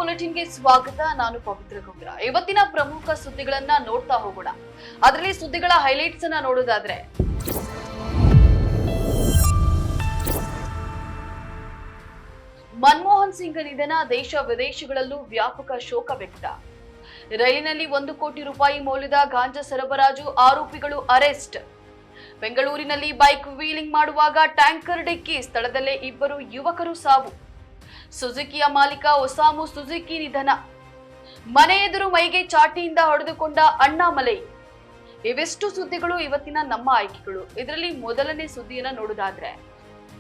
ಬುಲೆಟಿನ್ಗೆ ಸ್ವಾಗತ. ನಾನು ಪವಿತ್ರ ಗೌಡ. ಇವತ್ತಿನ ಪ್ರಮುಖ ಸುದ್ದಿಗಳನ್ನ ನೋಡ್ತಾ ಹೋಗೋಣ. ಅದರಲ್ಲಿ ಸುದ್ದಿಗಳ ಹೈಲೈಟ್ಸ್ ಅನ್ನ ನೋಡೋದಾದ್ರೆ, ಮನಮೋಹನ್ ಸಿಂಗ್ ನಿಧನ, ದೇಶ ವಿದೇಶಗಳಲ್ಲೂ ವ್ಯಾಪಕ ಶೋಕ ವ್ಯಕ್ತ. ರೈಲಿನಲ್ಲಿ 1 ಕೋಟಿ ರೂಪಾಯಿ ಮೌಲ್ಯದ ಗಾಂಜಾ ಸರಬರಾಜು, ಆರೋಪಿಗಳು ಅರೆಸ್ಟ್. ಬೆಂಗಳೂರಿನಲ್ಲಿ ಬೈಕ್ ವೀಲಿಂಗ್ ಮಾಡುವಾಗ ಟ್ಯಾಂಕರ್ ಡಿಕ್ಕಿ, ಸ್ಥಳದಲ್ಲೇ 2 ಯುವಕರು ಸಾವು. ಸುಜುಕಿಯ ಮಾಲೀಕ ಒಸಾಮು ಸುಜುಕಿ ನಿಧನ. ಮನೆ ಎದುರು ಮೈಗೆ ಚಾಟಿಯಿಂದ ಹೊಡೆದುಕೊಂಡ ಅಣ್ಣಾಮಲೈ. ಇವೆಷ್ಟು ಸುದ್ದಿಗಳು ಇವತ್ತಿನ ನಮ್ಮ ಆಯ್ಕೆಗಳು. ಇದರಲ್ಲಿ ಮೊದಲನೇ ಸುದ್ದಿಯನ್ನ ನೋಡೋದಾದ್ರೆ,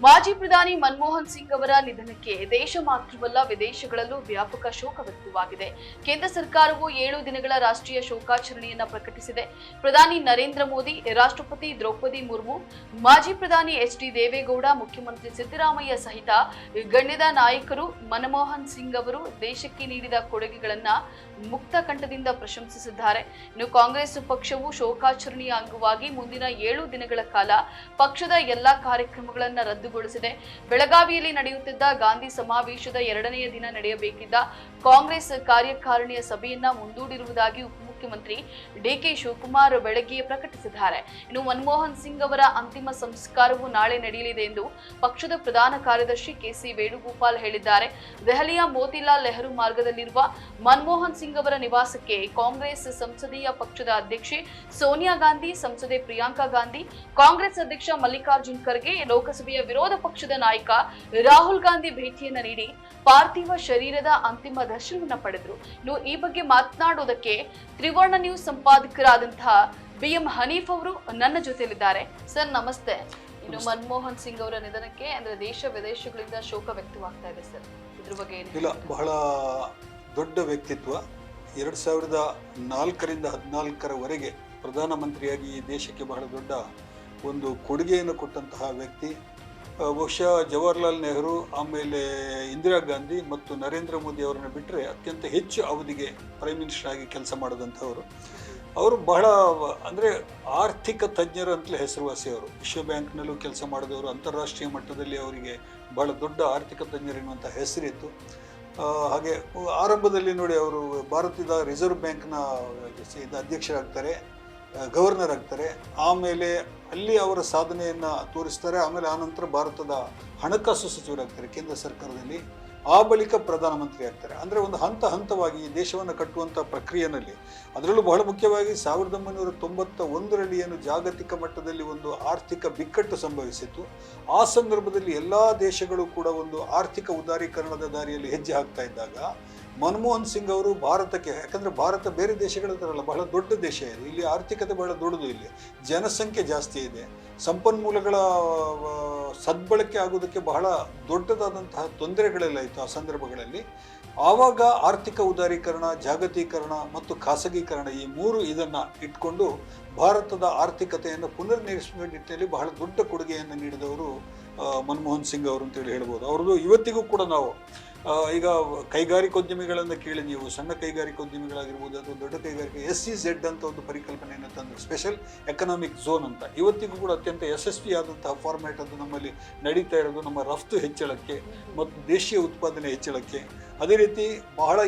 ಮಾಜಿ ಪ್ರಧಾನಿ ಮನಮೋಹನ್ ಸಿಂಗ್ ಅವರ ನಿಧನಕ್ಕೆ ದೇಶ ಮಾತ್ರವಲ್ಲ ವಿದೇಶಗಳಲ್ಲೂ ವ್ಯಾಪಕ ಶೋಕ ವ್ಯಕ್ತವಾಗಿದೆ. ಕೇಂದ್ರ ಸರ್ಕಾರವು 7 ದಿನಗಳ ರಾಷ್ಟ್ರೀಯ ಶೋಕಾಚರಣೆಯನ್ನ ಪ್ರಕಟಿಸಿದೆ. ಪ್ರಧಾನಿ ನರೇಂದ್ರ ಮೋದಿ, ರಾಷ್ಟ್ರಪತಿ ದ್ರೌಪದಿ ಮುರ್ಮು, ಮಾಜಿ ಪ್ರಧಾನಿ ಎಚ್.ಡಿ. ದೇವೇಗೌಡ, ಮುಖ್ಯಮಂತ್ರಿ ಸಿದ್ದರಾಮಯ್ಯ ಸಹಿತ ಗಣ್ಯದ ನಾಯಕರು ಮನಮೋಹನ್ ಸಿಂಗ್ ಅವರು ದೇಶಕ್ಕೆ ನೀಡಿದ ಕೊಡುಗೆಗಳನ್ನ ಮುಕ್ತ ಕಂಠದಿಂದ ಪ್ರಶಂಸಿಸಿದ್ದಾರೆ. ಇನ್ನು ಕಾಂಗ್ರೆಸ್ ಪಕ್ಷವು ಶೋಕಾಚರಣೆಯ ಅಂಗವಾಗಿ ಮುಂದಿನ 7 ದಿನಗಳ ಕಾಲ ಪಕ್ಷದ ಎಲ್ಲಾ ಕಾರ್ಯಕ್ರಮಗಳನ್ನ ರದ್ದುಗೊಳಿಸಿದೆ. ಬೆಳಗಾವಿಯಲ್ಲಿ ನಡೆಯುತ್ತಿದ್ದ ಗಾಂಧಿ ಸಮಾವೇಶದ 2ನೇ ದಿನ ನಡೆಯಬೇಕಿದ್ದ ಕಾಂಗ್ರೆಸ್ ಕಾರ್ಯಕಾರಿಣಿಯ ಸಭೆಯನ್ನ ಮುಂದೂಡಿರುವುದಾಗಿ ಉಪಮುಖ್ಯಮಂತ್ರಿ ಡಿಕೆ ಶಿವಕುಮಾರ್ ಬೆಳಗ್ಗೆ ಪ್ರಕಟಿಸಿದ್ದಾರೆ. ಇನ್ನು ಮನಮೋಹನ್ ಸಿಂಗ್ ಅವರ ಅಂತಿಮ ಸಂಸ್ಕಾರವು ನಾಳೆ ನಡೆಯಲಿದೆ ಎಂದು ಪಕ್ಷದ ಪ್ರಧಾನ ಕಾರ್ಯದರ್ಶಿ ಕೆಸಿ ವೇಣುಗೋಪಾಲ್ ಹೇಳಿದ್ದಾರೆ. ದೆಹಲಿಯ ಮೋತಿಲಾಲ್ ನೆಹರು ಮಾರ್ಗದಲ್ಲಿರುವ ಮನಮೋಹನ್ ಸಿಂಗ್ ಅವರ ನಿವಾಸಕ್ಕೆ ಕಾಂಗ್ರೆಸ್ ಸಂಸದೀಯ ಪಕ್ಷದ ಅಧ್ಯಕ್ಷೆ ಸೋನಿಯಾ ಗಾಂಧಿ, ಸಂಸದೆ ಪ್ರಿಯಾಂಕಾ ಗಾಂಧಿ, ಕಾಂಗ್ರೆಸ್ ಅಧ್ಯಕ್ಷ ಮಲ್ಲಿಕಾರ್ಜುನ್ ಖರ್ಗೆ, ಲೋಕಸಭೆಯ ವಿರೋಧ ಪಕ್ಷದ ನಾಯಕ ರಾಹುಲ್ ಗಾಂಧಿ ಭೇಟಿಯನ್ನ ನೀಡಿ ಪಾರ್ಥಿವ ಶರೀರದ ಅಂತಿಮ ದರ್ಶನವನ್ನ ಪಡೆದರು. ಇನ್ನು ಈ ಬಗ್ಗೆ ಮಾತನಾಡುವುದಕ್ಕೆ ತ್ರಿವರ್ಣ ನ್ಯೂಸ್ ಸಂಪಾದಕರಾದಂತಹ BM ಹನೀಫ್ ಅವರು ನನ್ನ ಜೊತೆಯಲ್ಲಿದ್ದಾರೆ. ಸರ್ ನಮಸ್ತೆ. ಇನ್ನು ಮನಮೋಹನ್ ಸಿಂಗ್ ಅವರ ನಿಧನಕ್ಕೆ ಅಂದ್ರೆ ದೇಶ ವಿದೇಶಗಳಿಂದ ಶೋಕ ವ್ಯಕ್ತವಾಗ್ತಾ ಇದೆ ಸರ್, ಇದ್ರ ಬಗ್ಗೆ ಇಲ್ಲ, ಬಹಳ ದೊಡ್ಡ ವ್ಯಕ್ತಿತ್ವ. 2004ರಿಂದ 2014ರವರೆಗೆ ಪ್ರಧಾನಮಂತ್ರಿಯಾಗಿ ಈ ದೇಶಕ್ಕೆ ಬಹಳ ದೊಡ್ಡ ಒಂದು ಕೊಡುಗೆಯನ್ನು ಕೊಟ್ಟಂತಹ ವ್ಯಕ್ತಿ. ಬಹುಶಃ ಜವಾಹರ್ಲಾಲ್ ನೆಹರು, ಆಮೇಲೆ ಇಂದಿರಾ ಗಾಂಧಿ ಮತ್ತು ನರೇಂದ್ರ ಮೋದಿ ಅವರನ್ನು ಬಿಟ್ಟರೆ ಅತ್ಯಂತ ಹೆಚ್ಚು ಅವಧಿಗೆ ಪ್ರೈಮ್ ಮಿನಿಸ್ಟರ್ ಆಗಿ ಕೆಲಸ ಮಾಡಿದಂಥವರು. ಅವರು ಬಹಳ ಅಂದರೆ ಆರ್ಥಿಕ ತಜ್ಞರು ಅಂತಲೇ ಹೆಸರುವಾಸಿ. ಅವರು ವಿಶ್ವ ಬ್ಯಾಂಕ್ನಲ್ಲೂ ಕೆಲಸ ಮಾಡಿದವರು. ಅಂತಾರಾಷ್ಟ್ರೀಯ ಮಟ್ಟದಲ್ಲಿ ಅವರಿಗೆ ಬಹಳ ದೊಡ್ಡ ಆರ್ಥಿಕ ತಜ್ಞರು ಎನ್ನುವಂಥ ಹೆಸರಿತ್ತು. ಹಾಗೆ ಆರಂಭದಲ್ಲಿ ನೋಡಿ, ಅವರು ಭಾರತದ ರಿಸರ್ವ್ ಬ್ಯಾಂಕ್ನ ಅಧ್ಯಕ್ಷರಾಗ್ತಾರೆ, ಗವರ್ನರ್ ಆಗ್ತಾರೆ. ಆಮೇಲೆ ಅಲ್ಲಿ ಅವರ ಸಾಧನೆಯನ್ನು ತೋರಿಸ್ತಾರೆ. ಆಮೇಲೆ ಆನಂತರ ಭಾರತದ ಹಣಕಾಸು ಸಚಿವರಾಗ್ತಾರೆ ಕೇಂದ್ರ ಸರ್ಕಾರದಲ್ಲಿ. ಆ ಬಳಿಕ ಪ್ರಧಾನಮಂತ್ರಿ ಆಗ್ತಾರೆ. ಅಂದರೆ ಒಂದು ಹಂತವಾಗಿ ಈ ದೇಶವನ್ನು ಕಟ್ಟುವಂಥ ಪ್ರಕ್ರಿಯೆಯಲ್ಲಿ, ಅದರಲ್ಲೂ ಬಹಳ ಮುಖ್ಯವಾಗಿ 1991ರಲ್ಲಿ ಏನು ಜಾಗತಿಕ ಮಟ್ಟದಲ್ಲಿ ಒಂದು ಆರ್ಥಿಕ ಬಿಕ್ಕಟ್ಟು ಸಂಭವಿಸಿತ್ತು, ಆ ಸಂದರ್ಭದಲ್ಲಿ ಎಲ್ಲ ದೇಶಗಳು ಕೂಡ ಒಂದು ಆರ್ಥಿಕ ಉದಾರೀಕರಣದ ದಾರಿಯಲ್ಲಿ ಹೆಜ್ಜೆ ಹಾಕ್ತಾ ಇದ್ದಾಗ ಮನಮೋಹನ್ ಸಿಂಗ್ ಅವರು ಭಾರತಕ್ಕೆ, ಯಾಕಂದರೆ ಭಾರತ ಬೇರೆ ದೇಶಗಳ ಥರಲ್ಲ, ಬಹಳ ದೊಡ್ಡ ದೇಶ ಇದೆ. ಇಲ್ಲಿ ಆರ್ಥಿಕತೆ ಬಹಳ ದೊಡ್ಡದು, ಇಲ್ಲಿ ಜನಸಂಖ್ಯೆ ಜಾಸ್ತಿ ಇದೆ, ಸಂಪನ್ಮೂಲಗಳ ಸದ್ಬಳಕೆ ಆಗೋದಕ್ಕೆ ಬಹಳ ದೊಡ್ಡದಾದಂತಹ ತೊಂದರೆಗಳೆಲ್ಲ ಇತ್ತು ಆ ಸಂದರ್ಭಗಳಲ್ಲಿ. ಆವಾಗ ಆರ್ಥಿಕ ಉದಾರೀಕರಣ, ಜಾಗತೀಕರಣ ಮತ್ತು ಖಾಸಗೀಕರಣ, ಈ 3 ಇದನ್ನು ಇಟ್ಕೊಂಡು ಭಾರತದ ಆರ್ಥಿಕತೆಯನ್ನು ಪುನರ್ನಿರ್ಮಿಸುವ ನಿಟ್ಟಿನಲ್ಲಿ ಬಹಳ ದೊಡ್ಡ ಕೊಡುಗೆಯನ್ನು ನೀಡಿದವರು ಮನಮೋಹನ್ ಸಿಂಗ್ ಅವರು ಅಂತೇಳಿ ಹೇಳ್ಬೋದು. ಅವ್ರದ್ದು ಇವತ್ತಿಗೂ ಕೂಡ ನಾವು ಈಗ ಕೈಗಾರಿಕೋದ್ಯಮಿಗಳನ್ನು ಕೇಳಿ ನೀವು, ಸಣ್ಣ ಕೈಗಾರಿಕೋದ್ಯಮಿಗಳಾಗಿರ್ಬೋದು ಅಥವಾ ದೊಡ್ಡ ಕೈಗಾರಿಕೆ, SEZ ಅಂತ ಒಂದು ಪರಿಕಲ್ಪನೆಯನ್ನು ತಂದರು, ಸ್ಪೆಷಲ್ ಎಕನಾಮಿಕ್ ಝೋನ್ ಅಂತ. ಇವತ್ತಿಗೂ ಕೂಡ ಅತ್ಯಂತ ಯಶಸ್ವಿಯಾದಂತಹ ಫಾರ್ಮ್ಯಾಟ್ ಅದು ನಮ್ಮಲ್ಲಿ ನಡೀತಾ ಇರೋದು, ನಮ್ಮ ರಫ್ತು ಹೆಚ್ಚಳಕ್ಕೆ ಮತ್ತು ದೇಶೀಯ ಉತ್ಪಾದನೆ ಹೆಚ್ಚಳಕ್ಕೆ. ಅದೇ ರೀತಿ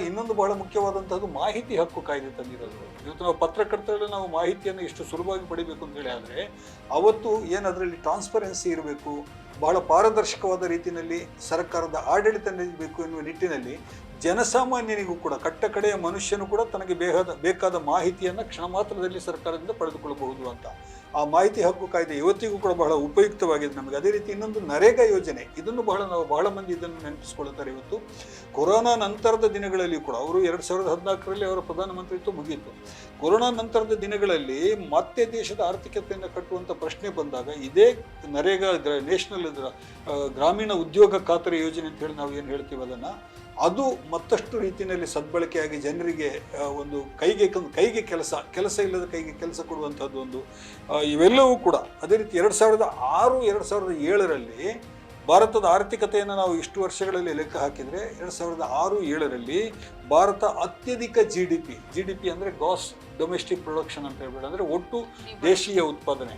ಇನ್ನೊಂದು ಬಹಳ ಮುಖ್ಯವಾದಂಥದ್ದು ಮಾಹಿತಿ ಹಕ್ಕು ಕಾಯ್ದೆ ತಂದಿರೋದು. ಇವತ್ತು ನಾವು ಪತ್ರಕರ್ತರಲ್ಲಿ ನಾವು ಮಾಹಿತಿಯನ್ನು ಎಷ್ಟು ಸುಲಭವಾಗಿ ಪಡಿಬೇಕು ಅಂತೇಳಿ, ಆದರೆ ಅವತ್ತು ಅದರಲ್ಲಿ ಟ್ರಾನ್ಸ್ಪರೆನ್ಸಿ ಇರಬೇಕು, ಬಹಳ ಪಾರದರ್ಶಕವಾದ ರೀತಿಯಲ್ಲಿ ಸರ್ಕಾರದ ಆಡಳಿತ ನಡೆಯಬೇಕು ಎನ್ನುವ ನಿಟ್ಟಿನಲ್ಲಿ ಜನಸಾಮಾನ್ಯನಿಗೂ ಕೂಡ, ಕಟ್ಟ ಕಡೆಯ ಮನುಷ್ಯನು ಕೂಡ ತನಗೆ ಬೇಕಾದ ಮಾಹಿತಿಯನ್ನು ಕ್ಷಣ ಮಾತ್ರದಲ್ಲಿ ಸರ್ಕಾರದಿಂದ ಪಡೆದುಕೊಳ್ಳಬಹುದು ಅಂತ ಆ ಮಾಹಿತಿ ಹಕ್ಕು ಕಾಯ್ದೆ ಇವತ್ತಿಗೂ ಕೂಡ ಬಹಳ ಉಪಯುಕ್ತವಾಗಿದೆ ನಮಗೆ. ಅದೇ ರೀತಿ ಇನ್ನೊಂದು ನರೇಗಾ ಯೋಜನೆ, ಇದನ್ನು ಬಹಳ ಮಂದಿ ಇದನ್ನು ನೆನಪಿಸ್ಕೊಳ್ತಾರೆ. ಇವತ್ತು ಕೊರೋನಾ ನಂತರದ ದಿನಗಳಲ್ಲಿ ಕೂಡ, ಅವರು 2014ರಲ್ಲಿ ಅವರ ಪ್ರಧಾನಮಂತ್ರಿತ್ವ ಮುಗಿಯಿತು. ಕೊರೋನಾ ನಂತರದ ದಿನಗಳಲ್ಲಿ ಮತ್ತೆ ದೇಶದ ಆರ್ಥಿಕತೆಯನ್ನು ಕಟ್ಟುವಂಥ ಪ್ರಶ್ನೆ ಬಂದಾಗ ಇದೇ ನರೇಗಾ, ನ್ಯಾಷನಲ್ ಗ್ರಾಮೀಣ ಉದ್ಯೋಗ ಖಾತರಿ ಯೋಜನೆ ಅಂತ ಹೇಳಿ ನಾವು ಏನು ಹೇಳ್ತೀವಿ ಅದನ್ನು, ಅದು ಮತ್ತಷ್ಟು ರೀತಿಯಲ್ಲಿ ಸದ್ಬಳಕೆಯಾಗಿ ಜನರಿಗೆ ಒಂದು ಕೈಗೆ ಕೆಲಸ ಇಲ್ಲದ ಕೈಗೆ ಕೆಲಸ ಕೊಡುವಂಥದ್ದು ಒಂದು, ಇವೆಲ್ಲವೂ ಕೂಡ. ಅದೇ ರೀತಿ 2006-2007ರಲ್ಲಿ ಭಾರತದ ಆರ್ಥಿಕತೆಯನ್ನು ನಾವು ಇಷ್ಟು ವರ್ಷಗಳಲ್ಲಿ ಲೆಕ್ಕ ಹಾಕಿದರೆ 2006-2007ರಲ್ಲಿ ಭಾರತ ಅತ್ಯಧಿಕ GDP ಅಂದರೆ ಗ್ರಾಸ್ ಡೊಮೆಸ್ಟಿಕ್ ಪ್ರೊಡಕ್ಷನ್ ಅಂತ ಹೇಳ್ಬೇಡ, ಅಂದರೆ ಒಟ್ಟು ದೇಶೀಯ ಉತ್ಪಾದನೆ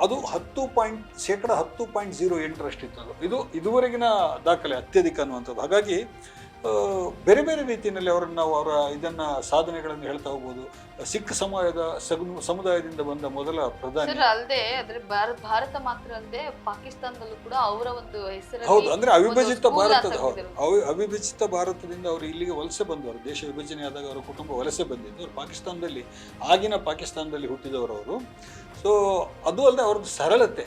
ಅದು 10.08% ಇತ್ತು. ಇದು ಇದುವರೆಗಿನ ದಾಖಲೆ ಅತ್ಯಧಿಕ ಅನ್ನುವಂಥದ್ದು. ಹಾಗಾಗಿ ಬೇರೆ ಬೇರೆ ರೀತಿಯಲ್ಲಿ ಅವರನ್ನು ನಾವು ಅವರ ಇದನ್ನು ಸಾಧನೆಗಳನ್ನು ಹೇಳ್ತಾ ಹೋಗ್ಬೋದು. ಸಿಖ್ ಸಮುದಾಯದಿಂದ ಬಂದ ಮೊದಲ ಪ್ರಧಾನಿ. ಸರ್ ಅಲ್ಲದೆ ಅಂದ್ರೆ ಭಾರತ ಮಾತ್ರ ಅಲ್ಲದೆ ಪಾಕಿಸ್ತಾನದಲ್ಲೂ ಕೂಡ ಅವರ ಒಂದು ಹೆಸರು. ಹೌದು, ಅಂದ್ರೆ ಅವಿಭಜಿತ ಭಾರತದ ಅವಿಭಜಿತ ಭಾರತದಿಂದ ಅವರು ಇಲ್ಲಿಗೆ ವಲಸೆ ಬಂದವರು. ದೇಶ ವಿಭಜನೆ ಆದಾಗ ಅವರ ಕುಟುಂಬ ವಲಸೆ ಬಂದಿದ್ದು ಅವರು ಪಾಕಿಸ್ತಾನದಲ್ಲಿ, ಆಗಿನ ಪಾಕಿಸ್ತಾನದಲ್ಲಿ ಹುಟ್ಟಿದವರು ಅವರು. ಸೊ ಅದು ಅಲ್ಲದೆ ಅವ್ರದ್ದು ಸರಳತೆ,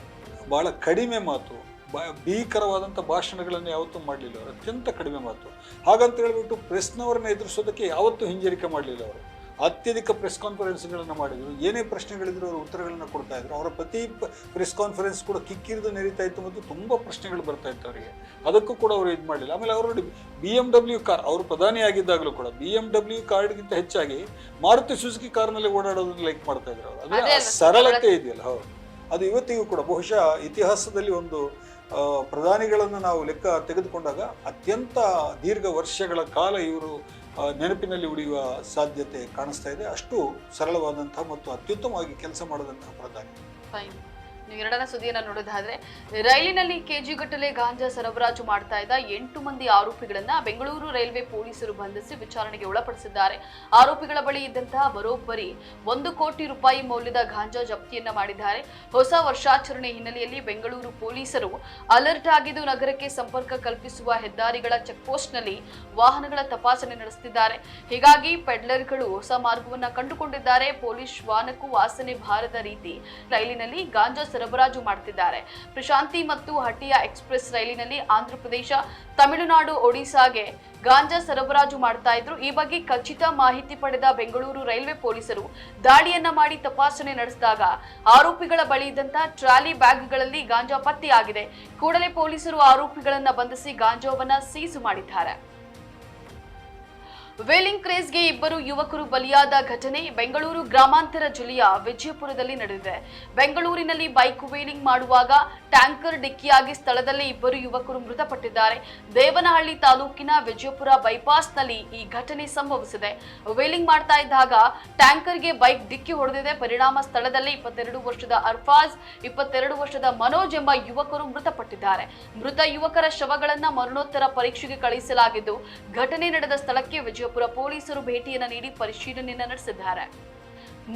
ಬಹಳ ಕಡಿಮೆ ಮಾತು, ಭೀಕರವಾದಂಥ ಭಾಷಣಗಳನ್ನು ಯಾವತ್ತೂ ಮಾಡಲಿಲ್ಲ ಅವರು, ಅತ್ಯಂತ ಕಡಿಮೆ ಮಾತು. ಹಾಗಂತ ಹೇಳ್ಬಿಟ್ಟು ಪ್ರೆಸ್ನವರನ್ನ ಎದುರಿಸೋದಕ್ಕೆ ಯಾವತ್ತೂ ಹಿಂಜರಿಕೆ ಮಾಡಲಿಲ್ಲ ಅವರು. ಅತ್ಯಧಿಕ ಪ್ರೆಸ್ ಕಾನ್ಫರೆನ್ಸ್ಗಳನ್ನು ಮಾಡಿದರು. ಏನೇ ಪ್ರಶ್ನೆಗಳಿದ್ರು ಅವರು ಉತ್ತರಗಳನ್ನು ಕೊಡ್ತಾ ಇದ್ರು. ಅವರ ಪ್ರತಿ ಪ್ರೆಸ್ ಕಾನ್ಫರೆನ್ಸ್ ಕೂಡ ಕಿಕ್ಕಿರಿದು ನಡೀತಾ ಇತ್ತು ಮತ್ತು ತುಂಬ ಪ್ರಶ್ನೆಗಳು ಬರ್ತಾ ಇತ್ತು ಅವರಿಗೆ. ಅದಕ್ಕೂ ಕೂಡ ಅವರು ಇದು ಮಾಡಲಿಲ್ಲ. ಆಮೇಲೆ ಅವರು BMW ಕಾರ್, ಅವರು ಪ್ರಧಾನಿಯಾಗಿದ್ದಾಗಲೂ ಕೂಡ BMW ಕಾರ್ಡ್ಗಿಂತ ಹೆಚ್ಚಾಗಿ ಮಾರುತಿ ಸುಜುಕಿ ಕಾರ್ನಲ್ಲಿ ಓಡಾಡೋದನ್ನು ಲೈಕ್ ಮಾಡ್ತಾ ಇದ್ರು ಅವರು. ಅಂದರೆ ಆ ಸರಳತೆ ಇದೆಯಲ್ಲ, ಹೌದು, ಅದು ಇವತ್ತಿಗೂ ಕೂಡ ಬಹುಶಃ ಇತಿಹಾಸದಲ್ಲಿ ಒಂದು ಪ್ರಧಾನಿಗಳನ್ನು ನಾವು ಲೆಕ್ಕ ತೆಗೆದುಕೊಂಡಾಗ ಅತ್ಯಂತ ದೀರ್ಘ ವರ್ಷಗಳ ಕಾಲ ಇವರು ನೆನಪಿನಲ್ಲಿ ಉಳಿಯುವ ಸಾಧ್ಯತೆ ಕಾಣಿಸ್ತಾ ಇದೆ. ಅಷ್ಟು ಸರಳವಾದಂತಹ ಮತ್ತು ಅತ್ಯುತ್ತಮವಾಗಿ ಕೆಲಸ ಮಾಡಿದಂತಹ ಪ್ರಧಾನಿ. ನೀವು ಎರಡನೇ ಸುದ್ದಿಯನ್ನು ನೋಡೋದಾದ್ರೆ, ರೈಲಿನಲ್ಲಿ ಕೆಜಿಗಟ್ಟಲೆ ಗಾಂಜಾ ಸರಬರಾಜು ಮಾಡ್ತಾ ಇದ್ದ 8 ಮಂದಿ ಆರೋಪಿಗಳನ್ನ ಬೆಂಗಳೂರು ರೈಲ್ವೆ ಪೊಲೀಸರು ಬಂಧಿಸಿ ವಿಚಾರಣೆಗೆ ಒಳಪಡಿಸಿದ್ದಾರೆ. ಆರೋಪಿಗಳ ಬಳಿ ಇದ್ದಂತಹ ಬರೋಬ್ಬರಿ 1 ಕೋಟಿ ರೂಪಾಯಿ ಮೌಲ್ಯದ ಗಾಂಜಾ ಜಪ್ತಿಯನ್ನ ಮಾಡಿದ್ದಾರೆ. ಹೊಸ ವರ್ಷಾಚರಣೆ ಹಿನ್ನೆಲೆಯಲ್ಲಿ ಬೆಂಗಳೂರು ಪೊಲೀಸರು ಅಲರ್ಟ್ ಆಗಿದ್ದು ನಗರಕ್ಕೆ ಸಂಪರ್ಕ ಕಲ್ಪಿಸುವ ಹೆದ್ದಾರಿಗಳ ಚೆಕ್ಪೋಸ್ಟ್ನಲ್ಲಿ ವಾಹನಗಳ ತಪಾಸಣೆ ನಡೆಸುತ್ತಿದ್ದಾರೆ. ಹೀಗಾಗಿ ಪೆಡ್ಲರ್ಗಳು ಹೊಸ ಮಾರ್ಗವನ್ನ ಕಂಡುಕೊಂಡಿದ್ದಾರೆ. ಪೊಲೀಸ್ ವಾಹನಕ್ಕೂ ವಾಸನೆ ಬಾರದ ರೀತಿ ರೈಲಿನಲ್ಲಿ ಗಾಂಜಾ ಸರಬರಾಜು ಮಾಡುತ್ತಿದ್ದಾರೆ. ಪ್ರಶಾಂತಿ ಮತ್ತು ಹಟ್ಟಿಯಾ ಎಕ್ಸ್ಪ್ರೆಸ್ ರೈಲಿನಲ್ಲಿ ಆಂಧ್ರಪ್ರದೇಶ, ತಮಿಳುನಾಡು, ಒಡಿಶಾಗೆ ಗಾಂಜಾ ಸರಬರಾಜು ಮಾಡ್ತಾ ಇದ್ರು. ಈ ಬಗ್ಗೆ ಖಚಿತ ಮಾಹಿತಿ ಪಡೆದ ಬೆಂಗಳೂರು ರೈಲ್ವೆ ಪೊಲೀಸರು ದಾಳಿಯನ್ನ ಮಾಡಿ ತಪಾಸಣೆ ನಡೆಸಿದಾಗ ಆರೋಪಿಗಳ ಬಳಿ ಇದ್ದಂತಹ ಟ್ರಾಲಿ ಬ್ಯಾಗ್ಗಳಲ್ಲಿ ಗಾಂಜಾ ಪತ್ತೆಯಾಗಿದೆ. ಕೂಡಲೇ ಪೊಲೀಸರು ಆರೋಪಿಗಳನ್ನ ಬಂಧಿಸಿ ಗಾಂಜಾವನ್ನ ಸೀಸು ಮಾಡಿದ್ದಾರೆ. ವೇಲಿಂಗ್ ಕ್ರೇಜ್ಗೆ 2 ಯುವಕರು ಬಲಿಯಾದ ಘಟನೆ ಬೆಂಗಳೂರು ಗ್ರಾಮಾಂತರ ಜಿಲ್ಲೆಯ ವಿಜಯಪುರದಲ್ಲಿ ನಡೆದಿದೆ. ಬೆಂಗಳೂರಿನಲ್ಲಿ ಬೈಕ್ ವೇಲಿಂಗ್ ಮಾಡುವಾಗ ಟ್ಯಾಂಕರ್ ಡಿಕ್ಕಿಯಾಗಿ ಸ್ಥಳದಲ್ಲಿ 2 ಯುವಕರು ಮೃತಪಟ್ಟಿದ್ದಾರೆ. ದೇವನಹಳ್ಳಿ ತಾಲೂಕಿನ ವಿಜಯಪುರ ಬೈಪಾಸ್ನಲ್ಲಿ ಈ ಘಟನೆ ಸಂಭವಿಸಿದೆ. ವೇಲಿಂಗ್ ಮಾಡ್ತಾ ಇದ್ದಾಗ ಟ್ಯಾಂಕರ್ಗೆ ಬೈಕ್ ಡಿಕ್ಕಿ ಹೊಡೆದಿದೆ. ಪರಿಣಾಮ ಸ್ಥಳದಲ್ಲಿ 22 ವರ್ಷದ ಅರ್ಫಾಜ್, 22 ವರ್ಷದ ಮನೋಜ್ ಎಂಬ ಯುವಕರು ಮೃತಪಟ್ಟಿದ್ದಾರೆ. ಮೃತ ಯುವಕರ ಶವಗಳನ್ನ ಮರಣೋತ್ತರ ಪರೀಕ್ಷೆಗೆ ಕಳುಹಿಸಲಾಗಿದ್ದು, ಘಟನೆ ನಡೆದ ಸ್ಥಳಕ್ಕೆ ವಿಜಯಪುರ ಪೊಲೀಸರು ಭೇಟಿಯನ್ನ ನೀಡಿ ಪರಿಶೀಲನೆಯನ್ನ ನಡೆಸಿದ್ದಾರೆ.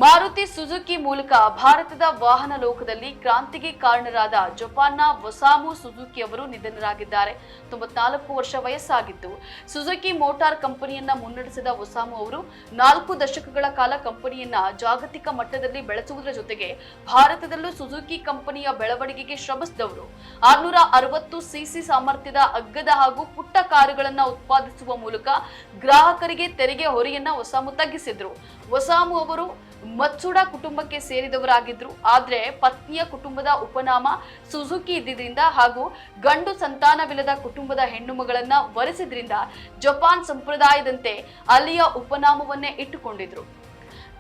ಮಾರುತಿ ಸುಜುಕಿ ಮೂಲಕ ಭಾರತದ ವಾಹನ ಲೋಕದಲ್ಲಿ ಕ್ರಾಂತಿಗೆ ಕಾರಣರಾದ ಜಪಾನ್ನ ಒಸಾಮು ಸುಜುಕಿ ಅವರು ನಿಧನರಾಗಿದ್ದಾರೆ. 94 ವರ್ಷ ವಯಸ್ಸಾಗಿತ್ತು. ಸುಜುಕಿ ಮೋಟಾರ್ ಕಂಪನಿಯನ್ನ ಮುನ್ನಡೆಸಿದ ಒಸಾಮು ಅವರು 4 ದಶಕಗಳ ಕಾಲ ಕಂಪನಿಯನ್ನ ಜಾಗತಿಕ ಮಟ್ಟದಲ್ಲಿ ಬೆಳೆಸುವುದರ ಜೊತೆಗೆ ಭಾರತದಲ್ಲೂ ಸುಜುಕಿ ಕಂಪನಿಯ ಬೆಳವಣಿಗೆಗೆ ಶ್ರಮಿಸಿದವರು. 660 ಸಿಸಿ ಸಾಮರ್ಥ್ಯದ ಅಗ್ಗದ ಹಾಗೂ ಪುಟ್ಟ ಕಾರುಗಳನ್ನ ಉತ್ಪಾದಿಸುವ ಮೂಲಕ ಗ್ರಾಹಕರಿಗೆ ತೆರಿಗೆ ಹೊರೆಯನ್ನ ಒಸಾಮು ತಗ್ಗಿಸಿದ್ರು. ಒಸಾಮು ಅವರು ಮತ್ಸುಡಾ ಕುಟುಂಬಕ್ಕೆ ಸೇರಿದವರಾಗಿದ್ರು. ಆದ್ರೆ ಪತ್ನಿಯ ಕುಟುಂಬದ ಉಪನಾಮ ಸುಜುಕಿ ಇದ್ದಿದ್ರಿಂದ ಹಾಗೂ ಗಂಡು ಸಂತಾನವಿಲ್ಲದ ಕುಟುಂಬದ ಹೆಣ್ಣು ಮಗಳನ್ನ ವರಿಸಿದ್ರಿಂದ ಜಪಾನ್ ಸಂಪ್ರದಾಯದಂತೆ ಅಲ್ಲಿಯ ಉಪನಾಮವನ್ನೇ ಇಟ್ಟುಕೊಂಡಿದ್ರು.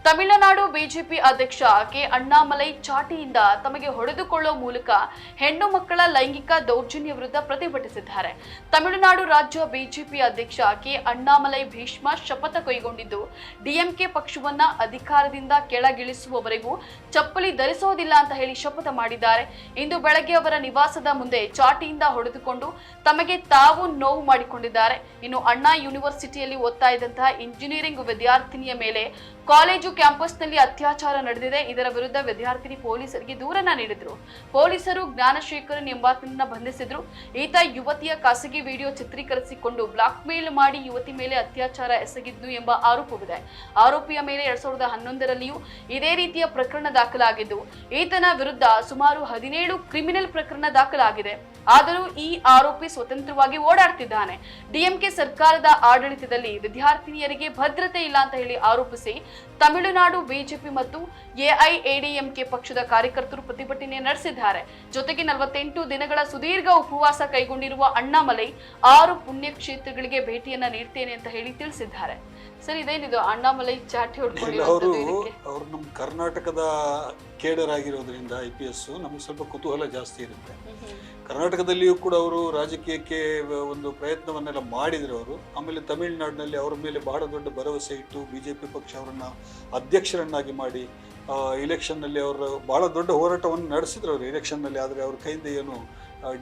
ತಮಿಳುನಾಡು ಬಿಜೆಪಿ ಅಧ್ಯಕ್ಷ ಕೆ ಅಣ್ಣಾಮಲೈ ಚಾಟಿಯಿಂದ ತಮಗೆ ಹೊಡೆದುಕೊಳ್ಳುವ ಮೂಲಕ ಹೆಣ್ಣು ಮಕ್ಕಳ ಲೈಂಗಿಕ ದೌರ್ಜನ್ಯ ವಿರುದ್ಧ ಪ್ರತಿಭಟಿಸಿದ್ದಾರೆ. ತಮಿಳುನಾಡು ರಾಜ್ಯ ಬಿಜೆಪಿ ಅಧ್ಯಕ್ಷ ಕೆ ಅಣ್ಣಾಮಲೈ ಭೀಷ್ಮ ಶಪಥ ಕೈಗೊಂಡಿದ್ದು, ಡಿಎಂಕೆ ಪಕ್ಷವನ್ನ ಅಧಿಕಾರದಿಂದ ಕೆಳಗಿಳಿಸುವವರೆಗೂ ಚಪ್ಪಲಿ ಧರಿಸೋದಿಲ್ಲ ಅಂತ ಹೇಳಿ ಶಪಥ ಮಾಡಿದ್ದಾರೆ. ಇಂದು ಬೆಳಗ್ಗೆ ಅವರ ನಿವಾಸದ ಮುಂದೆ ಚಾಟಿಯಿಂದ ಹೊಡೆದುಕೊಂಡು ತಮಗೆ ತಾವು ನೋವು ಮಾಡಿಕೊಂಡಿದ್ದಾರೆ. ಇನ್ನು ಅಣ್ಣಾ ಯೂನಿವರ್ಸಿಟಿಯಲ್ಲಿ ಓದ್ತಾ ಇದ್ದಂತಹ ಇಂಜಿನಿಯರಿಂಗ್ ವಿದ್ಯಾರ್ಥಿನಿಯ ಮೇಲೆ ಕಾಲೇಜು ಕ್ಯಾಂಪಸ್ನಲ್ಲಿ ಅತ್ಯಾಚಾರ ನಡೆದಿದೆ. ಇದರ ವಿರುದ್ಧ ವಿದ್ಯಾರ್ಥಿನಿ ಪೊಲೀಸರಿಗೆ ದೂರನ್ನ ನೀಡಿದ್ರು. ಪೊಲೀಸರು ಜ್ಞಾನಶೇಖರನ್ ಎಂಬಾತನನ್ನ ಬಂಧಿಸಿದ್ರು. ಈತ ಯುವತಿಯ ಖಾಸಗಿ ವಿಡಿಯೋ ಚಿತ್ರೀಕರಿಸಿಕೊಂಡು ಬ್ಲಾಕ್ ಮೇಲ್ ಮಾಡಿ ಯುವತಿ ಮೇಲೆ ಅತ್ಯಾಚಾರ ಎಸಗಿದ್ದು ಎಂಬ ಆರೋಪವಿದೆ. ಆರೋಪಿಯ ಮೇಲೆ 2011ರಲ್ಲಿಯೂ ಇದೇ ರೀತಿಯ ಪ್ರಕರಣ ದಾಖಲಾಗಿದ್ದು, ಈತನ ವಿರುದ್ಧ ಸುಮಾರು 17 ಕ್ರಿಮಿನಲ್ ಪ್ರಕರಣ ದಾಖಲಾಗಿದೆ. ಆದರೂ ಈ ಆರೋಪಿ ಸ್ವತಂತ್ರವಾಗಿ ಓಡಾಡ್ತಿದ್ದಾನೆ. ಡಿಎಂಕೆ ಸರ್ಕಾರದ ಆಡಳಿತದಲ್ಲಿ ವಿದ್ಯಾರ್ಥಿನಿಯರಿಗೆ ಭದ್ರತೆ ಇಲ್ಲ ಅಂತ ಹೇಳಿ ಆರೋಪಿಸಿ ತಮಿಳುನಾಡು ಬಿಜೆಪಿ ಮತ್ತು ಎಐಎಡಿಎಂಕೆ ಪಕ್ಷದ ಕಾರ್ಯಕರ್ತರು ಪ್ರತಿಭಟನೆ ನಡೆಸಿದ್ದಾರೆ. ಜೊತೆಗೆ 48 ದಿನಗಳ ಸುದೀರ್ಘ ಉಪವಾಸ ಕೈಗೊಂಡಿರುವ ಅಣ್ಣಾಮಲೈ 6 ಪುಣ್ಯಕ್ಷೇತ್ರಗಳಿಗೆ ಭೇಟಿಯನ್ನ ನೀಡ್ತೇನೆ ಅಂತ ಹೇಳಿ ತಿಳಿಸಿದ್ದಾರೆ. ಸರ್, ಇದೇನಿದು ಅಣ್ಣಾಮಲೈ ಚಾಟಿ ಅವರು ನಮ್ಮ ಕರ್ನಾಟಕದ ಕೇಡರ್ ಆಗಿರೋದ್ರಿಂದ IPS ನಮ್ಗೆ ಸ್ವಲ್ಪ ಕುತೂಹಲ ಜಾಸ್ತಿ ಇರುತ್ತೆ. ಕರ್ನಾಟಕದಲ್ಲಿಯೂ ಕೂಡ ಅವರು ರಾಜಕೀಯಕ್ಕೆ ಒಂದು ಪ್ರಯತ್ನವನ್ನೆಲ್ಲ ಮಾಡಿದ್ರು ಅವರು. ಆಮೇಲೆ ತಮಿಳುನಾಡಿನಲ್ಲಿ ಅವರ ಮೇಲೆ ಬಹಳ ದೊಡ್ಡ ಭರವಸೆ ಇಟ್ಟು BJP ಪಕ್ಷ ಅವರನ್ನು ಅಧ್ಯಕ್ಷರನ್ನಾಗಿ ಮಾಡಿ ಇಲೆಕ್ಷನ್ನಲ್ಲಿ ಅವರು ಬಹಳ ದೊಡ್ಡ ಹೋರಾಟವನ್ನು ನಡೆಸಿದ್ರು ಅವರು ಇಲೆಕ್ಷನ್ನಲ್ಲಿ. ಆದರೆ ಅವ್ರ ಕೈಯಿಂದ ಏನು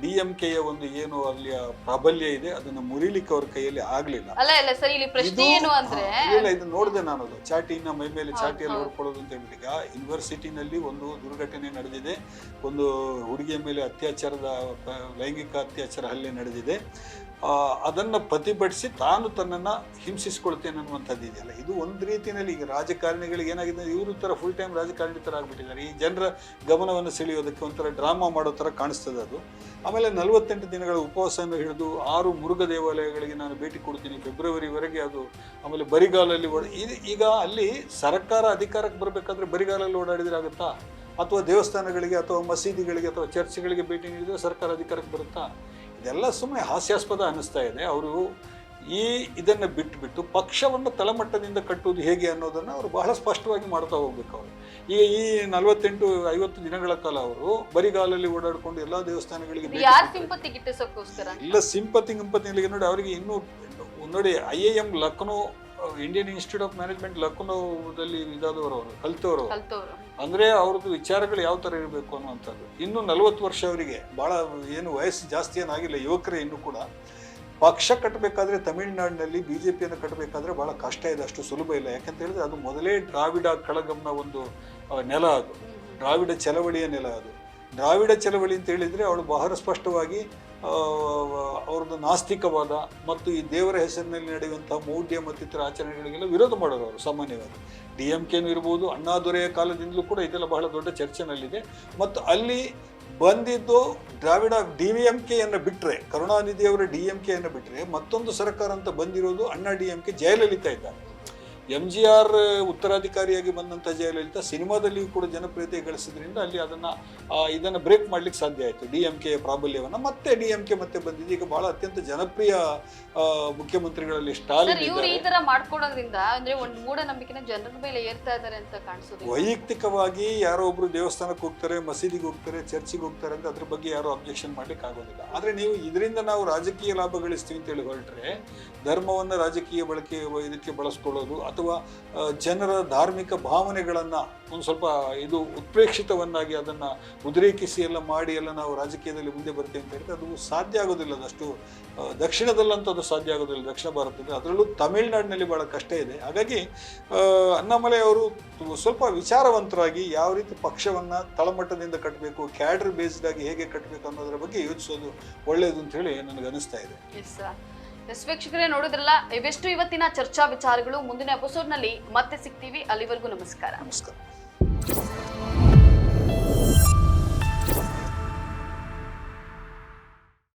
DMKಯ ಒಂದು ಏನು ಅಲ್ಲಿಯ ಪ್ರಾಬಲ್ಯ ಇದೆ ಅದನ್ನು ಮುರಿಲಿಕ್ಕೆ ಅವ್ರ ಕೈಯಲ್ಲಿ ಆಗ್ಲಿಲ್ಲ. ಅಲ್ಲ ಸರ್, ಇಲ್ಲಿ ಪ್ರಶ್ನೆ ಏನು ಅಂದ್ರೆ ಇಲ್ಲ, ಇದು ನೋಡಿದೆ ನಾನು, ಅದು ಚಾಟಿನ ಮೈ ಮೇಲೆ ಚಾಟಿಯಲ್ಲಿ ಹೊಡ್ಕೊಳ್ಳೋದು ಅಂತ ಹೇಳ್ಬಿಟ್ಟು. ಈಗ ಯೂನಿವರ್ಸಿಟಿನಲ್ಲಿ ಒಂದು ದುರ್ಘಟನೆ ನಡೆದಿದೆ, ಒಂದು ಹುಡುಗಿಯ ಮೇಲೆ ಲೈಂಗಿಕ ಅತ್ಯಾಚಾರ ಹಲ್ಲೆ ನಡೆದಿದೆ. ಅದನ್ನು ಪ್ರತಿಭಟಿಸಿ ತಾನು ತನ್ನನ್ನು ಹಿಂಸಿಸ್ಕೊಳ್ತೇನೆ ಅನ್ನುವಂಥದ್ದು ಇದೆಯಲ್ಲ, ಇದು ಒಂದು ರೀತಿಯಲ್ಲಿ ಈಗ ರಾಜಕಾರಣಿಗಳಿಗೆ ಏನಾಗಿದೆ, ಇವರು ಥರ ಫುಲ್ ಟೈಮ್ ರಾಜಕಾರಣಿ ಥರ ಆಗ್ಬಿಟ್ಟಿದ್ದಾರೆ. ಈ ಜನರ ಗಮನವನ್ನು ಸೆಳೆಯೋದಕ್ಕೆ ಒಂಥರ ಡ್ರಾಮಾ ಮಾಡೋ ಥರ ಕಾಣಿಸ್ತದೆ ಅದು. ಆಮೇಲೆ 48 ದಿನಗಳ ಉಪವಾಸವನ್ನು ಹಿಡಿದು 6 ಮುರುಘಾ ದೇವಾಲಯಗಳಿಗೆ ನಾನು ಭೇಟಿ ಕೊಡ್ತೀನಿ ಫೆಬ್ರವರಿವರೆಗೆ. ಅದು ಆಮೇಲೆ ಬರಿಗಾಲಲ್ಲಿ ಈಗ ಅಲ್ಲಿ ಸರ್ಕಾರ ಅಧಿಕಾರಕ್ಕೆ ಬರಬೇಕಾದ್ರೆ ಬರಿಗಾಲಲ್ಲಿ ಓಡಾಡಿದ್ರೆ ಆಗುತ್ತಾ? ಅಥವಾ ದೇವಸ್ಥಾನಗಳಿಗೆ ಅಥವಾ ಮಸೀದಿಗಳಿಗೆ ಅಥವಾ ಚರ್ಚ್ಗಳಿಗೆ ಭೇಟಿ ನೀಡಿದರೆ ಸರ್ಕಾರ ಅಧಿಕಾರಕ್ಕೆ ಬರುತ್ತಾ? ಇದೆಲ್ಲ ಸುಮ್ಮನೆ ಹಾಸ್ಯಾಸ್ಪದ ಅನ್ನಿಸ್ತಾ ಇದೆ. ಅವರು ಇದನ್ನು ಬಿಟ್ಟು ಪಕ್ಷವನ್ನು ತಳಮಟ್ಟದಿಂದ ಕಟ್ಟುವುದು ಹೇಗೆ ಅನ್ನೋದನ್ನು ಅವರು ಬಹಳ ಸ್ಪಷ್ಟವಾಗಿ ಮಾಡ್ತಾ ಹೋಗ್ಬೇಕು. ಅವರು ಈಗ ಈ 48-50 ದಿನಗಳ ಕಾಲ ಅವರು ಬರಿಗಾಲಲ್ಲಿ ಓಡಾಡಿಕೊಂಡು ಎಲ್ಲಾ ದೇವಸ್ಥಾನಗಳಿಗೆ ಇಲ್ಲ ಸಿಂಪತಿ ನೋಡಿ. ಅವರಿಗೆ ಇನ್ನೂ ನೋಡಿ, IIM Lucknow, Indian Institute of Management ಲಕ್ನೋದಲ್ಲಿ ಇದಾದವರು, ಅವರು ಕಲ್ತವರು. ಅಂದ್ರೆ ಅವ್ರದ್ದು ವಿಚಾರಗಳು ಯಾವ ತರ ಇರಬೇಕು ಅನ್ನುವಂಥದ್ದು. ಇನ್ನು 40 ವರ್ಷ ಅವರಿಗೆ, ಬಹಳ ಏನು ವಯಸ್ಸು ಜಾಸ್ತಿ ಏನಾಗಿಲ್ಲ, ಯುವಕರೇ ಇನ್ನೂ ಕೂಡ. ಪಕ್ಷ ಕಟ್ಟಬೇಕಾದ್ರೆ ತಮಿಳುನಾಡಿನಲ್ಲಿ BJPಯನ್ನು ಕಟ್ಟಬೇಕಾದ್ರೆ ಬಹಳ ಕಷ್ಟ ಇದೆ, ಅಷ್ಟು ಸುಲಭ ಇಲ್ಲ. ಯಾಕಂತ ಹೇಳಿದ್ರೆ ಅದು ಮೊದಲೇ ದ್ರಾವಿಡ ಕಳಗಂನ ಒಂದು ನೆಲ, ಅದು ದ್ರಾವಿಡ ಚಳವಳಿಯ ನೆಲ. ಅದು ದ್ರಾವಿಡ ಚಳವಳಿ ಅಂತ ಹೇಳಿದ್ರೆ ಅವಳು ಬಹಳ ಸ್ಪಷ್ಟವಾಗಿ ಅವ್ರದ್ದು ನಾಸ್ತಿಕವಾದ ಮತ್ತು ಈ ದೇವರ ಹೆಸರಿನಲ್ಲಿ ನಡೆಯುವಂತಹ ಮೌಢ್ಯ ಮತ್ತಿತರ ಆಚರಣೆಗಳಿಗೆಲ್ಲ ವಿರೋಧ ಮಾಡೋರು ಅವರು ಸಾಮಾನ್ಯವಾಗಿ. DMKನೂ ಇರ್ಬೋದು, ಅಣ್ಣಾದೊರೆಯ ಕಾಲದಿಂದಲೂ ಕೂಡ ಇದೆಲ್ಲ ಬಹಳ ದೊಡ್ಡ ಚರ್ಚೆನಲ್ಲಿದೆ. ಮತ್ತು ಅಲ್ಲಿ ಬಂದಿದ್ದು ದ್ರಾವಿಡ DMKಯನ್ನು ಬಿಟ್ಟರೆ, ಕರುಣಾನಿಧಿಯವರ DMKಯನ್ನು ಬಿಟ್ಟರೆ ಮತ್ತೊಂದು ಸರ್ಕಾರ ಅಂತ ಬಂದಿರೋದು ಅಣ್ಣಾ DMK. ಜಯಲಲಿತಾ ಇದ್ದಾರೆ. MGR ಉತ್ತರಾಧಿಕಾರಿಯಾಗಿ ಬಂದಂಥ ಜಯಲಲಿತಾ ಸಿನಿಮಾದಲ್ಲಿಯೂ ಕೂಡ ಜನಪ್ರಿಯತೆ ಗಳಿಸಿದ್ರಿಂದ ಅಲ್ಲಿ ಇದನ್ನು ಬ್ರೇಕ್ ಮಾಡ್ಲಿಕ್ಕೆ ಸಾಧ್ಯ ಆಯಿತು, DMKಯ ಪ್ರಾಬಲ್ಯವನ್ನು. ಮತ್ತೆ DMK ಮತ್ತೆ ಬಂದಿದೆ. ಈಗ ಬಹಳ ಅತ್ಯಂತ ಜನಪ್ರಿಯ ಮುಖ್ಯಮಂತ್ರಿಗಳಲ್ಲಿ ಸ್ಟಾಲಿನ್ ಇವರು ಈ ತರ ಮಾಡ್ಕೊಡೋದ್ರಿಂದ ಅಂದ್ರೆ ಒಂದು ಮೂಢನಂಬಿಕೆನ ಜನರ ಮೇಲೆ ಏರ್ತಾ ಇದ್ದಾರೆ ಅಂತ ಕಾಣಿಸೋದು. ವೈಯಕ್ತಿಕವಾಗಿ ಯಾರೋ ಒಬ್ರು ದೇವಸ್ಥಾನಕ್ಕೆ ಹೋಗ್ತಾರೆ, ಮಸೀದಿಗೆ ಹೋಗ್ತಾರೆ, ಚರ್ಚಿಗೆ ಹೋಗ್ತಾರೆ ಅಂತ ಅದ್ರ ಬಗ್ಗೆ ಯಾರು ಅಬ್ಜೆಕ್ಷನ್ ಮಾಡ್ಲಿಕ್ಕೆ ಆಗೋದಿಲ್ಲ. ಆದ್ರೆ ನೀವು ಇದರಿಂದ ನಾವು ರಾಜಕೀಯ ಲಾಭ ಗಳಿಸ್ತೀವಿ ಅಂತ ಹೇಳಿ ಹೊರಟ್ರೆ, ಧರ್ಮವನ್ನು ರಾಜಕೀಯ ಇದಕ್ಕೆ ಬಳಸ್ಕೊಳ್ಳೋದು ಅಥವಾ ಜನರ ಧಾರ್ಮಿಕ ಭಾವನೆಗಳನ್ನ ಒಂದು ಸ್ವಲ್ಪ ಉತ್ಪ್ರೇಕ್ಷಿತವನ್ನಾಗಿ ಅದನ್ನ ಉದ್ರೇಕಿಸಿ ಎಲ್ಲ ಮಾಡಿ ಎಲ್ಲ ನಾವು ರಾಜಕೀಯದಲ್ಲಿ ಮುಂದೆ ಬರ್ತೇವೆ ಅಂತ ಹೇಳಿದ್ರೆ ಅದು ಸಾಧ್ಯ ಆಗೋದಿಲ್ಲ. ಅದಷ್ಟು ದಕ್ಷಿಣದಲ್ಲಂತೂ ಅದು ಸಾಧ್ಯ ಆಗೋದಿಲ್ಲ, ದಕ್ಷಿಣ ಭಾರತದಲ್ಲಿ. ಅದರಲ್ಲೂ ತಮಿಳುನಾಡಿನಲ್ಲಿ ಬಹಳ ಕಷ್ಟ ಇದೆ. ಹಾಗಾಗಿ ಅಣ್ಣಾಮಲೈ ಅವರು ಸ್ವಲ್ಪ ವಿಚಾರವಂತರಾಗಿ ಯಾವ ರೀತಿ ಪಕ್ಷವನ್ನ ತಳಮಟ್ಟದಿಂದ ಕಟ್ಟಬೇಕು, ಕ್ಯಾಡರ್ ಬೇಸ್ಡ್ ಆಗಿ ಹೇಗೆ ಕಟ್ಟಬೇಕು ಅನ್ನೋದ್ರ ಬಗ್ಗೆ ಯೋಚಿಸೋದು ಒಳ್ಳೆಯದು ಅಂತ ಹೇಳಿ ನನಗೆ ಅನಿಸ್ತಾ ಇದೆ. ವೀಕ್ಷಕರೇ, ನೋಡಿದ್ರಲ್ಲ, ಇವೆಷ್ಟು ಇವತ್ತಿನ ಚರ್ಚಾ ವಿಚಾರಗಳು. ಮುಂದಿನ ಎಪಿಸೋಡ್ ನಲ್ಲಿ ಮತ್ತೆ ಸಿಗ್ತೀವಿ. ಅಲ್ಲಿವರೆಗೂ ನಮಸ್ಕಾರ.